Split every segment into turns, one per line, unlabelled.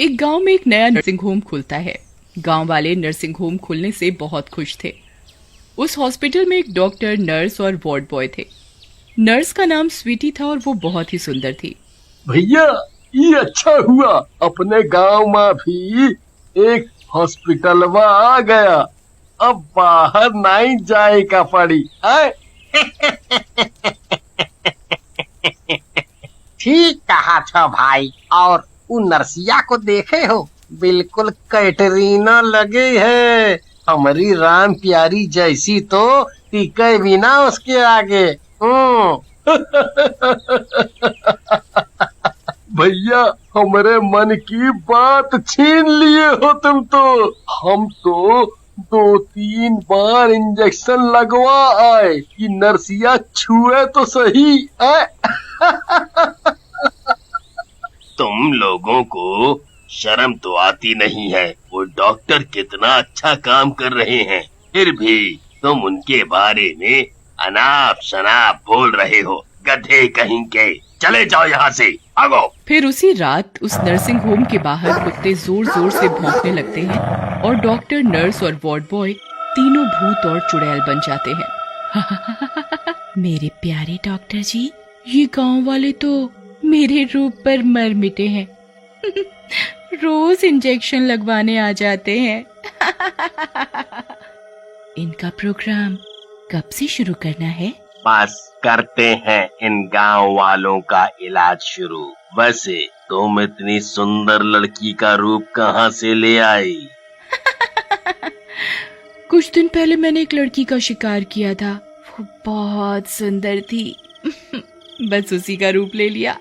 एक गांव में एक नया नर्सिंग होम खुलता है। गांव वाले नर्सिंग होम खुलने से बहुत खुश थे। उस हॉस्पिटल में एक डॉक्टर, नर्स और वार्ड बॉय थे। नर्स का नाम स्वीटी था और वो बहुत ही सुंदर थी।
भैया, ये अच्छा हुआ अपने गांव में भी एक हॉस्पिटलवा आ गया। अब बाहर नहीं जाए का पड़ी है।
ठीक कहा था भाई। और वो नरसिया को देखे हो, बिल्कुल कैटरीना लगे है। हमारी राम प्यारी जैसी तो टिके भी ना उसके आगे।
भैया, हमारे मन की बात छीन लिए हो तुम तो। हम तो 2-3 बार इंजेक्शन लगवा आए कि नरसिया छुए तो सही है।
तुम लोगों को शर्म तो आती नहीं है। वो डॉक्टर कितना अच्छा काम कर रहे हैं, फिर भी तुम उनके बारे में अनाप शनाप बोल रहे हो। गधे कहीं के, चले जाओ यहाँ से, भागो।
फिर उसी रात उस नर्सिंग होम के बाहर कुत्ते जोर जोर से भौंकने लगते हैं और डॉक्टर, नर्स और वार्ड बॉय तीनों भूत और चुड़ैल बन जाते हैं। मेरे प्यारे डॉक्टर जी, ये गांव वाले तो मेरे रूप पर मर मिटे हैं। रोज इंजेक्शन लगवाने आ जाते हैं। इनका प्रोग्राम कब से शुरू करना है?
बस करते हैं इन गांव वालों का इलाज शुरू। वैसे तुम इतनी सुंदर लड़की का रूप कहाँ से ले आई?
कुछ दिन पहले मैंने एक लड़की का शिकार किया था। वो बहुत सुंदर थी। बस उसी का रूप ले लिया।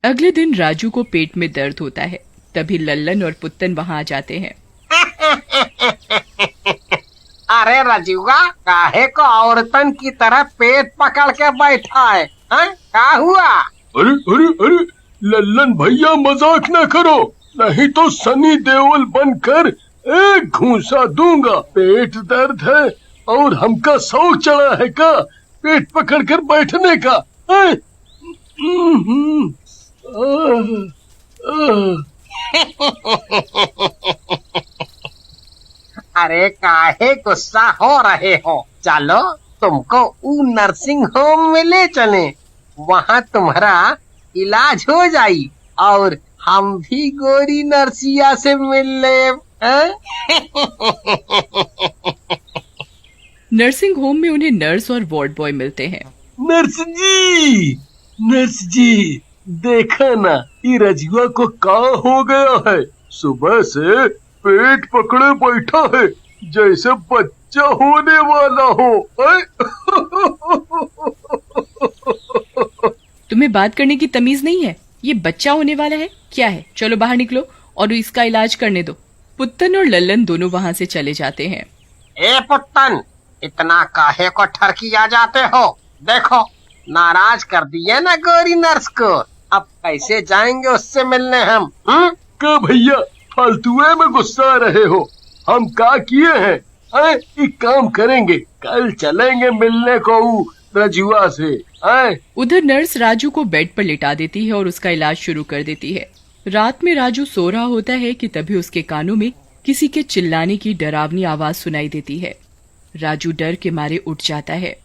अगले दिन राजू को पेट में दर्द होता है। तभी लल्लन और पुत्तन वहाँ आ जाते हैं।
अरे रजुआ, काहे को औरतन की तरह पेट पकड़ के बैठा है? क्या हुआ?
अरे अरे अरे, लल्लन भैया मजाक न करो, नहीं तो सनी देओल बनकर एक घूंसा दूंगा। पेट दर्द है और हमका शौक चढ़ा है का पेट पकड़ कर बैठने का?
अरे काहे गुस्सा हो रहे हो? चलो तुमको ऊ नर्सिंग होम में ले चले, वहाँ तुम्हारा इलाज हो जाई और हम भी गोरी नर्सिया से मिल ले।
नर्सिंग होम में उन्हें नर्स और वार्ड बॉय मिलते हैं।
नर्स जी, देखा ना ये रजुआ को क्या हो गया है। सुबह से पेट पकड़े बैठा है जैसे बच्चा होने वाला हो।
तुम्हें बात करने की तमीज नहीं है? ये बच्चा होने वाला है क्या है? चलो बाहर निकलो और इसका इलाज करने दो। पुत्तन और लल्लन दोनों वहाँ से चले जाते हैं।
ए पुत्तन, इतना काहे को ठरकिया जाते हो? देखो, नाराज कर दिए ना गोरी नर्स को। अब कैसे जाएंगे उससे मिलने हम?
क्या भैया, फालतुए में गुस्सा रहे हो? हम क्या किए हैं? एक काम करेंगे, कल चलेंगे मिलने को रजुआ से।
उधर नर्स राजू को बेड पर लिटा देती है और उसका इलाज शुरू कर देती है। रात में राजू सो रहा होता है कि तभी उसके कानों में किसी के चिल्लाने की डरावनी आवाज सुनाई देती है। राजू डर के मारे उठ जाता है।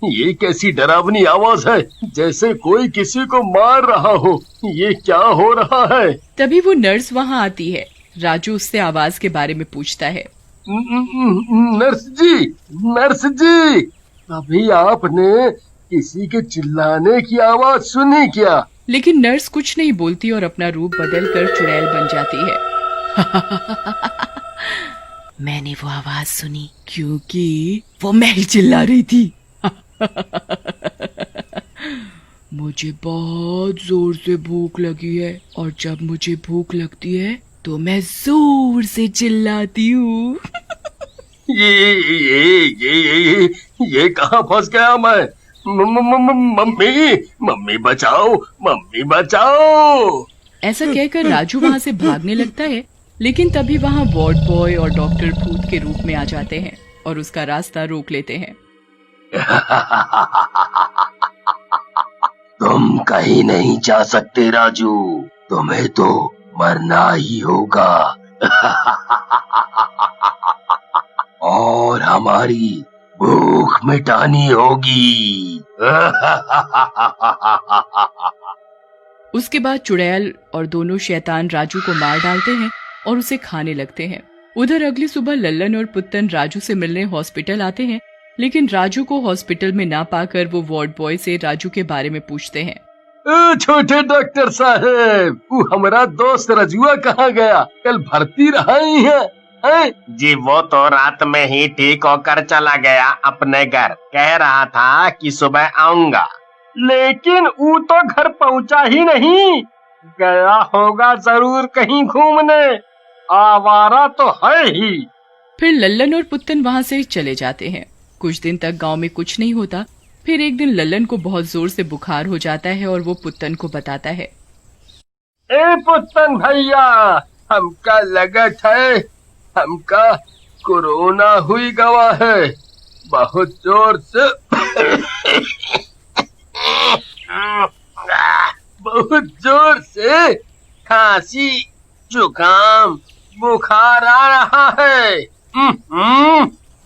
ये कैसी डरावनी आवाज है? जैसे कोई किसी को मार रहा हो। ये क्या हो रहा है?
तभी वो नर्स वहाँ आती है। राजू उससे आवाज के बारे में पूछता है।
नर्स जी, अभी आपने किसी के चिल्लाने की आवाज सुनी क्या?
लेकिन नर्स कुछ नहीं बोलती और अपना रूप बदलकर चुड़ैल बन जाती है। मैंने वो आवाज सुनी क्योंकि वो मैं ही चिल्ला रही थी। मुझे बहुत जोर से भूख लगी है और जब मुझे भूख लगती है तो मैं जोर से चिल्लाती हूँ।
ये कहाँ फंस गया मैं? मम्मी बचाओ, मम्मी बचाओ।
ऐसा कहकर राजू वहाँ से भागने लगता है, लेकिन तभी वहाँ वार्ड बॉय और डॉक्टर भूत के रूप में आ जाते हैं और उसका रास्ता रोक लेते हैं।
तुम तुम कहीं नहीं जा सकते राजू, तुम्हें तो मरना ही होगा। और हमारी भूख मिटानी होगी।
उसके बाद चुड़ैल और दोनों शैतान राजू को मार डालते हैं और उसे खाने लगते हैं। उधर अगली सुबह लल्लन और पुत्तन राजू से मिलने हॉस्पिटल आते हैं, लेकिन राजू को हॉस्पिटल में ना पाकर वो वार्ड बॉय से राजू के बारे में पूछते हैं।
छोटे डॉक्टर साहब, वो हमारा दोस्त रजुआ कहाँ गया? कल भर्ती रहा ही है?
जी वो तो रात में ही ठीक होकर चला गया अपने घर। कह रहा था कि सुबह आऊंगा, लेकिन वो तो घर पहुंचा ही नहीं। गया होगा जरूर कहीं घूमने, आवारा तो है ही।
फिर लल्लन और पुत्तन वहाँ से चले जाते हैं। कुछ दिन तक गांव में कुछ नहीं होता। फिर एक दिन लल्लन को बहुत जोर से बुखार हो जाता है और वो पुत्तन को बताता है।
ए पुत्तन भैया, हमका लगत है हमका कोरोना हुई गवा है। बहुत जोर से बहुत जोर से
खांसी, जुकाम, बुखार आ रहा है।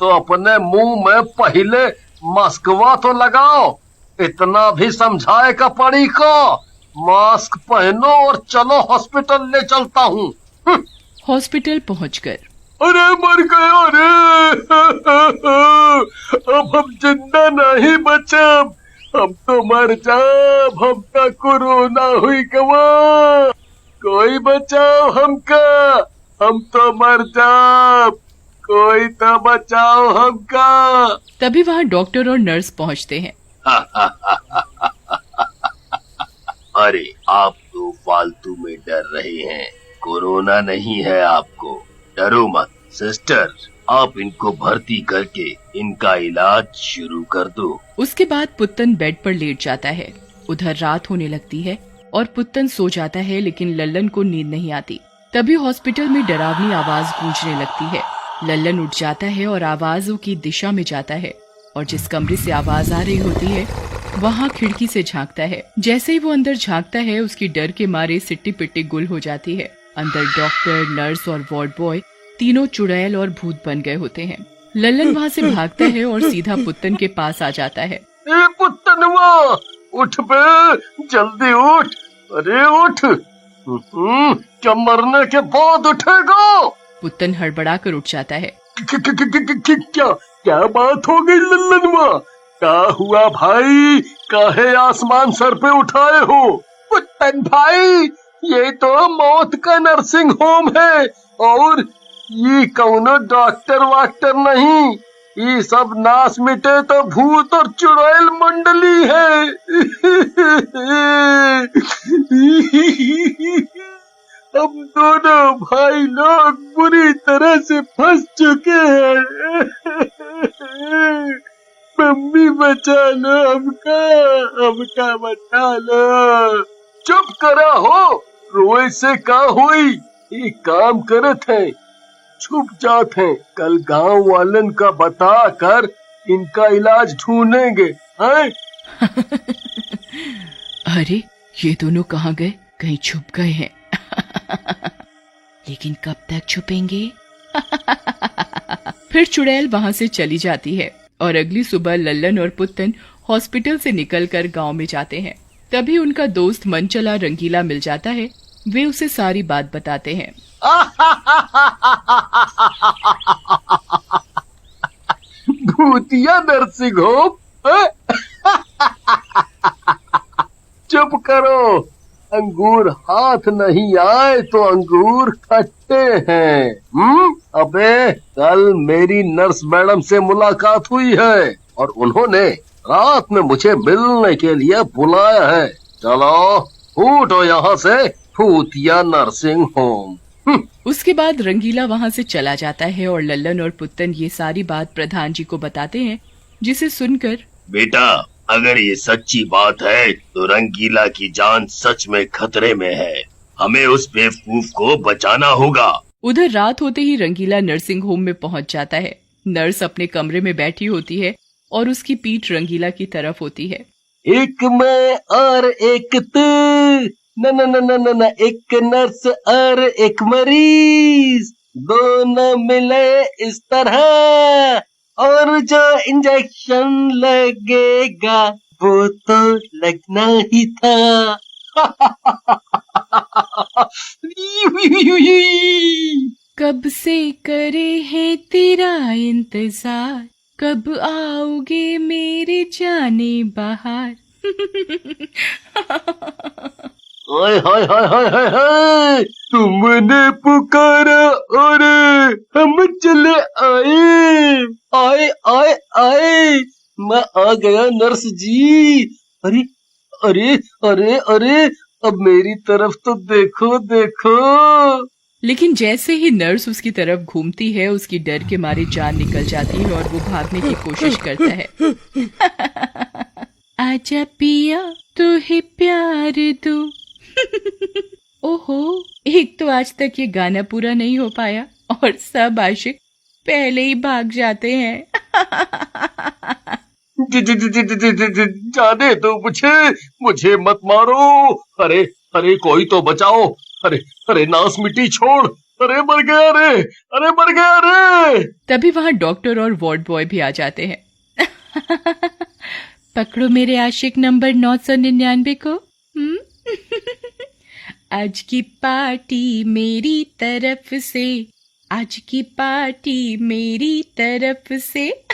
तो अपने मुंह में पहले मास्कवा तो लगाओ। इतना भी समझाए का पड़ी को। मास्क पहनो और चलो हॉस्पिटल ले चलता हूँ।
हॉस्पिटल पहुंचकर
अरे मर गया रे। अब हम जिंदा नहीं बचे। हम तो मर जाब। हमका कोरोना हुई गवा। कोई बचाओ हमका, हम तो मर जाब। कोई तो बचाओ हमका।
तभी वहाँ डॉक्टर और नर्स पहुँचते हैं।
अरे आप तो फालतू में डर रहे हैं, कोरोना नहीं है आपको, डरो मत। सिस्टर, आप इनको भर्ती करके इनका इलाज शुरू कर दो।
उसके बाद पुत्तन बेड पर लेट जाता है। उधर रात होने लगती है और पुत्तन सो जाता है, लेकिन लल्लन को नींद नहीं आती। तभी हॉस्पिटल में डरावनी आवाज गूंजने लगती है। लल्लन उठ जाता है और आवाजों की दिशा में जाता है और जिस कमरे से आवाज आ रही होती है वहाँ खिड़की से झांकता है। जैसे ही वो अंदर झांकता है, उसकी डर के मारे सिट्टी पिट्टी गुल हो जाती है। अंदर डॉक्टर, नर्स और वार्ड बॉय तीनों चुड़ैल और भूत बन गए होते हैं। लल्लन वहाँ से भागता है और सीधा पुत्तन के पास आ जाता है।
ए पुत्तनवा, उठ बे, जल्दी उठ। अरे उठ। क्या मरने के बाद उठेगा?
पुत्तन हड़बड़ा कर उठ जाता है।
क्या क्या बात हो गई लल्लनवा? क्या हुआ भाई? काहे आसमान सर पे उठाए हो? पुत्तन भाई, ये तो मौत का नर्सिंग होम है और ये कौनो डॉक्टर वाक्टर नहीं। ये सब नाश मिटे तो भूत और चुड़ैल मंडली है। हम दोनों भाई लोग बुरी तरह से फंस चुके हैं। मम्मी बचा लो हमका, हमका बचा लो। चुप करा हो, रोए से का हुई? एक काम करत है, छुप जाते हैं। कल गांव वालन का बता कर इनका इलाज ढूंढेंगे। हैं?
अरे ये दोनों कहाँ गए? कहीं छुप गए हैं। लेकिन कब तक छुपेंगे? फिर चुड़ैल वहाँ से चली जाती है और अगली सुबह लल्लन और पुत्तन हॉस्पिटल से निकलकर गांव में जाते हैं। तभी उनका दोस्त मनचला रंगीला मिल जाता है। वे उसे सारी बात बताते हैं।
भूतिया नर्सिंग होम? चुप करो। अंगूर हाथ नहीं आए तो अंगूर खट्टे हैं। अबे कल मेरी नर्स मैडम से मुलाकात हुई है और उन्होंने रात में मुझे मिलने के लिए बुलाया है। चलो फूटो यहाँ से, भूतिया नर्सिंग होम।
उसके बाद रंगीला वहाँ से चला जाता है और लल्लन और पुत्तन ये सारी बात प्रधान जी को बताते हैं, जिसे सुनकर
बेटा, अगर ये सच्ची बात है तो रंगीला की जान सच में खतरे में है। हमें उस बेवकूफ को बचाना होगा।
उधर रात होते ही रंगीला नर्सिंग होम में पहुंच जाता है। नर्स अपने कमरे में बैठी होती है और उसकी पीठ रंगीला की तरफ होती है।
एक मैं और एक तू, न न न न न न, एक नर्स और एक मरीज, दोनों मिले इस तरह, और जो इंजेक्शन लगेगा वो तो लगना ही था।
कब से करे हैं तेरा इंतजार, कब आओगे मेरे जाने बाहर।
हाय हाय हाय हाय हाय हाय, तुमने पुकारा और हम चले आए, आए आए आए, मैं आ गया नर्स जी। अरे अरे अरे अरे, अब मेरी तरफ तो देखो देखो।
लेकिन जैसे ही नर्स उसकी तरफ घूमती है, उसकी डर के मारे जान निकल जाती है और वो भागने की कोशिश करता है। आजा पिया तू ही प्यार दो। ओहो, एक तो आज तक ये गाना पूरा नहीं हो पाया और सब आशिक पहले ही भाग जाते हैं।
जाने दो मुझे मत मारो। अरे अरे कोई तो बचाओ। अरे अरे नास मिट्टी छोड़। अरे मर गया रे, अरे मर गया रे।
तभी वहां डॉक्टर और वार्ड बॉय भी आ जाते हैं। पकड़ो मेरे आशिक नंबर 999 को। आज की पार्टी मेरी तरफ से, आज की पार्टी मेरी तरफ से।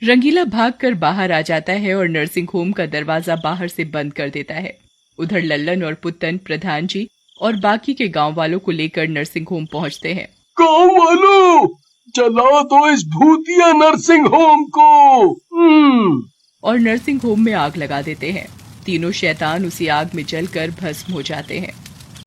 रंगीला भागकर बाहर आ जाता है और नर्सिंग होम का दरवाजा बाहर से बंद कर देता है। उधर लल्लन और पुत्तन, प्रधान जी और बाकी के गांव वालों को लेकर नर्सिंग होम पहुंचते हैं।
गांव वालों, जलाओ तो इस भूतिया नर्सिंग होम को।
और नर्सिंग होम में आग लगा देते हैं। तीनों शैतान उसी आग में जलकर भस्म हो जाते हैं।